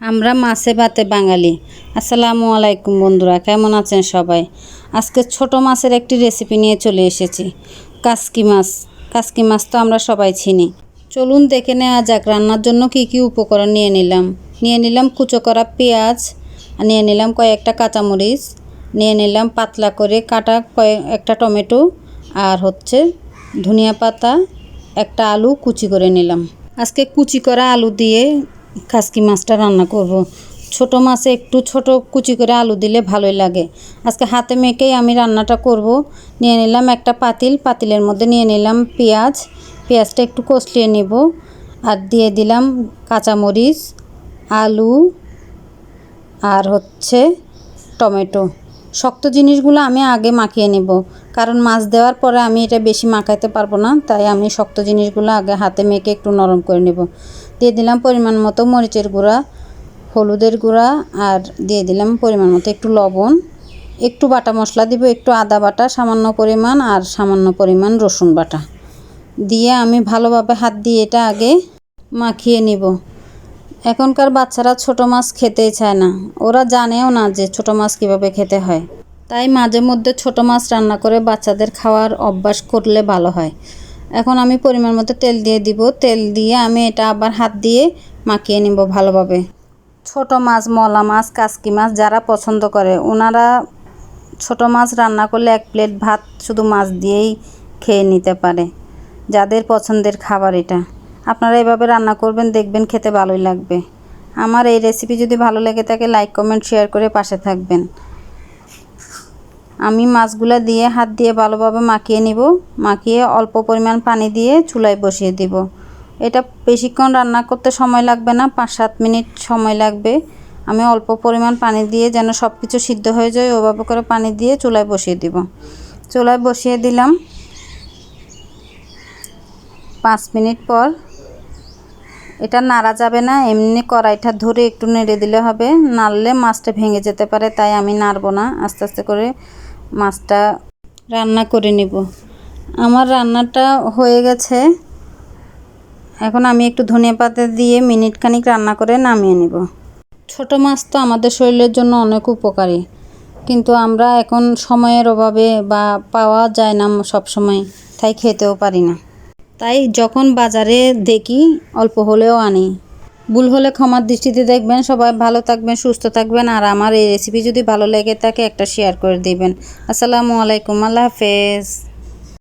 আমরা মাছে ভাতে বাঙালি। আসসালামু আলাইকুম বন্ধুরা, কেমন আছেন সবাই? আজকে ছোট মাছের একটি রেসিপি নিয়ে চলে এসেছি। কাসকি মাছ তো আমরা সবাই চিনি। চলুন দেখে নেওয়া যাক রান্নার জন্য কি কি উপকরণ নিয়ে নিলাম কুচো করা পেঁয়াজ, নিয়ে নিলাম কয়েকটা কাঁচামরিচ, নিয়ে নিলাম পাতলা করে কাটা একটা টমেটো, আর ধনিয়া পাতা, একটা আলু কুচি করে নিলাম। আজকে কুচি করা আলু দিয়ে কাসকি মাছটা রান্না করব। ছোট মাছে একটু ছোট কুচি করে আলু দিলে ভালোই লাগে। আজকে হাতে মেখেই আমি রান্নাটা করব। নিয়ে নিলাম একটা পাতিলের মধ্যে নিয়ে নিলাম পেঁয়াজটা একটু কষলিয়ে নেব, আর দিয়ে দিলাম কাঁচামরিচ, আলু, আর টমেটো। শক্ত জিনিসগুলো আমি আগে মাখিয়ে নেব, কারণ মাছ দেওয়ার পরে আমি এটা বেশি মাখাইতে পারবো না, তাই আমি শক্ত জিনিসগুলো আগে হাতে মেখে একটু নরম করে নেব। দিয়ে দিলাম পরিমাণ মতো মরিচের গুঁড়া, হলুদের গুঁড়া, আর দিয়ে দিলাম পরিমাণ মতো একটু লবণ। একটু বাটা মশলা দিব, একটু আদা বাটা সামান্য পরিমাণ, আর সামান্য পরিমাণ রসুন বাটা দিয়ে আমি ভালোভাবে হাত দিয়ে এটা আগে মাখিয়ে নিব। এখনকার বাচ্চারা ছোট মাছ খেতেই চায় না, ওরা জানেও না যে ছোট মাছ কীভাবে খেতে হয়। তাই মাঝে মধ্যে ছোট মাছ রান্না করে বাচ্চাদের খাওয়ার অভ্যাস করলে ভালো হয়। এখন আমি পরিমাণ মতো তেল দিয়ে দিব। তেল দিয়ে আমি এটা আবার হাত দিয়ে মাখিয়ে নিব ভালোভাবে। ছোট মাছ, মলা মাছ, কাসকি মাছ যারা পছন্দ করে ওনারা ছোট মাছ রান্না করলে এক প্লেট ভাত শুধু মাছ দিয়েই খেয়ে নিতে পারে। যাদের পছন্দের খাবার এটা, আপনারা এভাবে রান্না করবেন, দেখবেন খেতে ভালোই লাগবে। আমার এই রেসিপি যদি ভালো লেগে থাকে লাইক, কমেন্ট, শেয়ার করে পাশে থাকবেন। আমি মাছগুলো দিয়ে হাত দিয়ে ভালোভাবে মাখিয়ে নিব। মাখিয়ে অল্প পরিমাণ পানি দিয়ে চুলায় বসিয়ে দিব। এটা বেশিক্ষণ রান্না করতে সময় লাগবে না, 5-7 মিনিট সময় লাগবে। আমি অল্প পরিমাণ পানি দিয়ে যেন সব কিছু সিদ্ধ হয়ে যায় ওভাবে করে পানি দিয়ে চুলায় বসিয়ে দিব। চুলায় বসিয়ে দিলাম। 5 মিনিট পর এটা নাড়া যাবে না, এমনি কড়াইটা ধরে একটু নেড়ে দিলে হবে। নাড়লে মাছটা ভেঙে যেতে পারে, তাই আমি নাড়ব না, আস্তে আস্তে করে মাছটা রান্না করে নেব। আমার রান্নাটা হয়ে গেছে। এখন আমি একটু ধনিয়া পাতা দিয়ে মিনিট খানিক রান্না করে নামিয়ে নেব। ছোট মাছ তো আমাদের শরীরের জন্য অনেক উপকারী, কিন্তু আমরা এখন সময়ের অভাবে বা পাওয়া যায় না সব সময়, তাই খেতেও পারি না। তাই যখন বাজারে দেখি অল্প হলেও আনি। ভুল হলে ক্ষমার দৃষ্টিতে দেখবেন। সবাই ভালো থাকবেন, সুস্থ থাকবেন, আর আমার এই রেসিপি যদি ভালো লেগে থাকে একটা শেয়ার করে দিবেন। আসসালামু আলাইকুম, আল্লাহ হাফেজ।